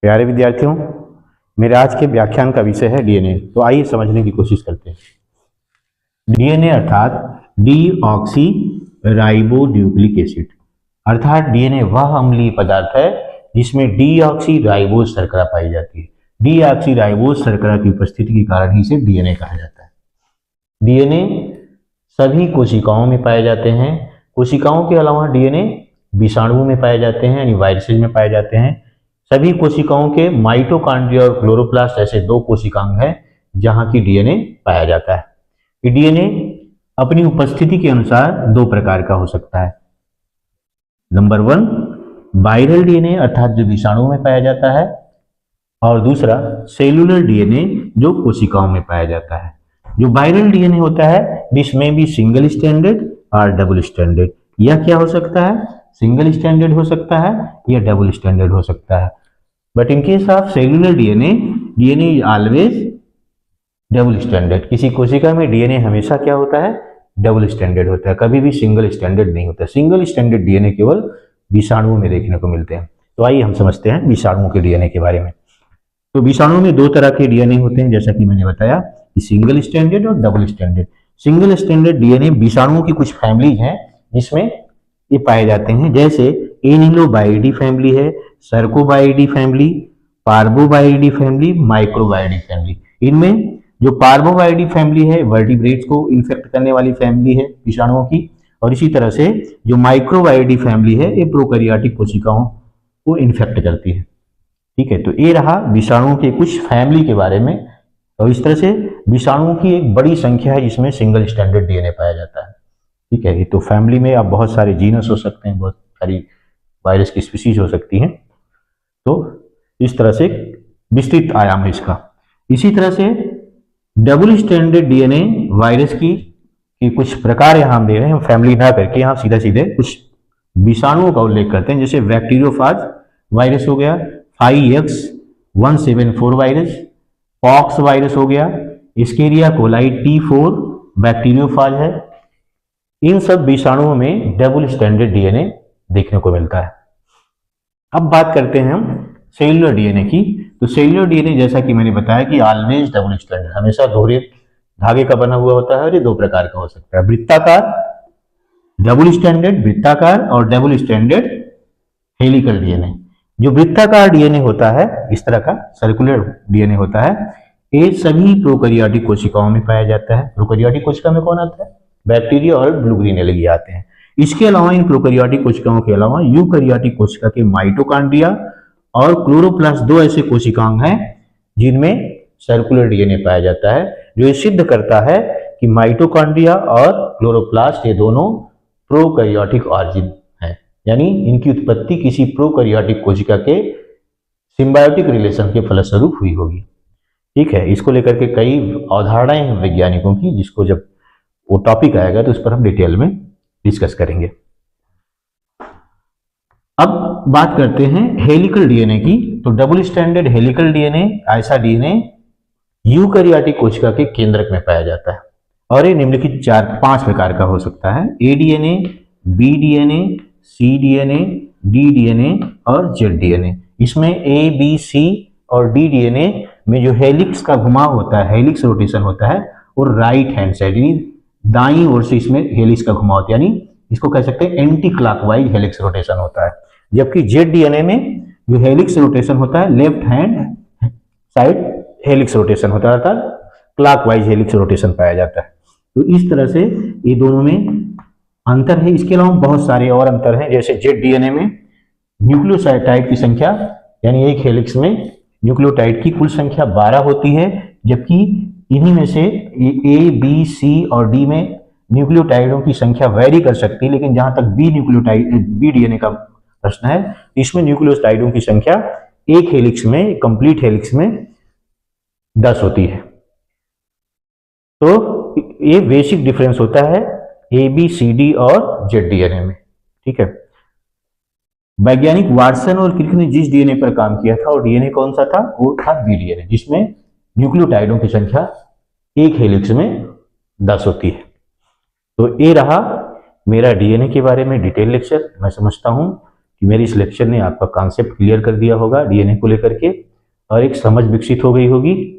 प्यारे विद्यार्थियों, मेरे आज के व्याख्यान का विषय है डीएनए। तो आइए समझने की कोशिश करते हैं। डीएनए अर्थात डीऑक्सी राइबो न्यूक्लिक एसिड, अर्थात डीएनए वह अम्लीय पदार्थ है जिसमें डीऑक्सी राइबोज शर्करा पाई जाती है। डीऑक्सी राइबोज शर्करा की उपस्थिति के कारण ही इसे डीएनए कहा जाता है। डीएनए सभी कोशिकाओं में पाए जाते हैं। कोशिकाओं के अलावा डीएनए विषाणुओं में पाए जाते हैं, यानी वायरसेज में पाए जाते हैं। सभी कोशिकाओं के माइटोकॉन्ड्रिया और क्लोरोप्लास्ट ऐसे दो कोशिकांग हैं जहां की डीएनए पाया जाता है। ये डीएनए अपनी उपस्थिति के अनुसार दो प्रकार का हो सकता है। नंबर 1 वायरल डीएनए अर्थात जो विषाणुओं में पाया जाता है, और दूसरा सेलुलर डीएनए जो कोशिकाओं में पाया जाता है। जो वायरल डीएनए होता है दिस में भी सिंगल स्टैंडर्ड और डबल स्टैंडर्ड। यह क्या हो सकता है? सिंगल स्टैंडर्ड हो सकता है या डबल स्टैंडर्ड हो सकता है। But in case of cellular DNA, DNA is always double standard. किसी कोशिका में डीएनए हमेशा क्या होता है? डबल स्टैंडर्ड होता है, कभी भी सिंगल स्टैंडर्ड नहीं होता। सिंगल स्टैंडर्ड डीएनए केवल विषाणुओं में देखने को मिलते हैं। तो आइए हम समझते हैं विषाणुओं के डीएनए के बारे में। तो विषाणुओं में दो तरह के डीएनए होते हैं, जैसा कि मैंने बताया कि सिंगल स्टैंडर्ड और double standard. Single standard DNA विषाणुओं की कुछ फैमिली हैं जिसमें ये पाए जाते हैं, जैसे एनिलोबाइडी फैमिली है, सर्कोबाइडी फैमिली, पार्बोबाइडी फैमिली, माइक्रोबाइडी फैमिली। इनमें जो पार्बोबाइडी फैमिली है वर्टिब्रेट्स को इन्फेक्ट करने वाली फैमिली है विषाणुओं की, और इसी तरह से जो माइक्रोबाइडी फैमिली है ये प्रोकैरियोटिक कोशिकाओं को इन्फेक्ट करती है। ठीक है, तो ये रहा विषाणुओं के कुछ फैमिली के बारे में। और इस तरह से विषाणुओं की एक बड़ी संख्या है जिसमें सिंगल स्टैंडर्ड डीएनए पाया जाता है। ठीक है, तो फैमिली में आप बहुत सारे जीनस हो सकते हैं, बहुत सारी वायरस की स्पीसीज हो सकती हैं। तो इस तरह से विस्तृत आयाम है इसका। इसी तरह से डबल स्टैंडर्ड डीएनए वायरस की कुछ प्रकार यहां हम दे रहे हैं, फैमिली ना करके यहां सीधा सीधे कुछ विषाणुओं का उल्लेख करते हैं। जैसे बैक्टीरियोफाज वायरस हो गया, 5X174 वायरस, पॉक्स वायरस हो गया, एस्केरिया कोलाई T4 बैक्टीरियोफाज है। इन सब विषाणुओं में डबल स्टैंडर्ड डीएनए देखने को मिलता है। अब बात करते हैं हम सेलुलर डीएनए की। तो सेलुलर डीएनए जैसा कि मैंने बताया कि ऑलवेज डबल स्टैंडर्ड, हमेशा दोहरे धागे का बना हुआ होता है, और ये दो प्रकार का हो सकता है, वृत्ताकार डबल स्टैंडर्ड वृत्ताकार और डबल स्टैंडर्ड हेलिकल डीएनए। जो वृत्ताकार डीएनए होता है, इस तरह का सर्कुलर डीएनए होता है, ये सभी प्रोकैरियोटिक कोशिकाओं में पाया जाता है। प्रोकैरियोटिक कोशिका में कौन आता है? बैक्टीरिया और ब्लू ग्रीन एलगी आते हैं। इसके अलावा इन प्रोकैरियोटिक कोशिकाओं के अलावा यूकैरियोटिक कोशिका के माइटोकॉन्ड्रिया और क्लोरोप्लास्ट दो ऐसे कोशिकांग हैं जिनमें सर्कुलर डीएनए पाया जाता है, जो ये सिद्ध करता है कि माइटोकॉन्ड्रिया और क्लोरोप्लास्ट ये दोनों प्रोकैरियोटिक ऑरिजिन है, यानी इनकी उत्पत्ति किसी प्रोकैरियोटिक कोशिका के सिम्बायोटिक रिलेशन के फलस्वरूप हुई होगी। ठीक है, इसको लेकर के कई अवधारणाएं हैं वैज्ञानिकों की, जिसको जब वो टॉपिक आएगा तो उस पर हम डिटेल में डिस्कस करेंगे। अब बात करते हैं हेलिकल डीएनए की। तो डबल स्टैंडर्ड हेलिकल डीएनए ऐसा डीएनए यूकैरियोटिक कोशिका के केंद्रक में पाया जाता है, और ये निम्नलिखित 4-5 प्रकार का हो सकता है: ए डीएनए, बी डीएनए, सी डीएनए, डी डीएनए और जेड डीएनए। इसमें ए, बी, सी और डी डीएनए में जो हेलिक्स का घुमाव होता है, हेलिक्स रोटेशन होता है, और राइट हैंड साइड यानी दाईं ओर से इसमें हेलिक्स का घुमाव होता है, यानी इसको कह सकते हैं एंटी क्लॉकवाइज हेलिक्स रोटेशन होता है। जबकि जेड डीएनए में जो हेलिक्स रोटेशन होता है, left hand side helix rotation होता है, अर्थात क्लॉकवाइज हेलिक्स रोटेशन पाया जाता है। तो इस तरह से ये दोनों में अंतर है। इसके अलावा बहुत सारे और अंतर हैं, जैसे जेड डीएनए में न्यूक्लियोटाइड की संख्या, यानी एक हेलिक्स में न्यूक्लियोटाइड की कुल संख्या 12 होती है, जबकि इन्हीं में से ए, बी, सी और डी में न्यूक्लियोटाइडों की संख्या वैरी कर सकती है। लेकिन जहां तक बी डीएनए का प्रश्न है, इसमें न्यूक्लियोटाइडों की संख्या एक हेलिक्स में, कंप्लीट हेलिक्स में 10 होती है। तो ये बेसिक डिफरेंस होता है ए, बी, सी, डी और जेड डीएनए में। ठीक है, वैज्ञानिक वाटसन और क्रिक ने जिस डीएनए पर काम किया था, और डीएनए कौन सा था? वो था बी डीएनए, जिसमें न्यूक्लियोटाइडों की संख्या एक हेलिक्स में 10 होती है। तो ये रहा मेरा डीएनए के बारे में डिटेल लेक्चर। मैं समझता हूं कि कि मेरे इस लेक्चर ने आपका कॉन्सेप्ट क्लियर कर दिया होगा डीएनए को लेकर के, और एक समझ विकसित हो गई होगी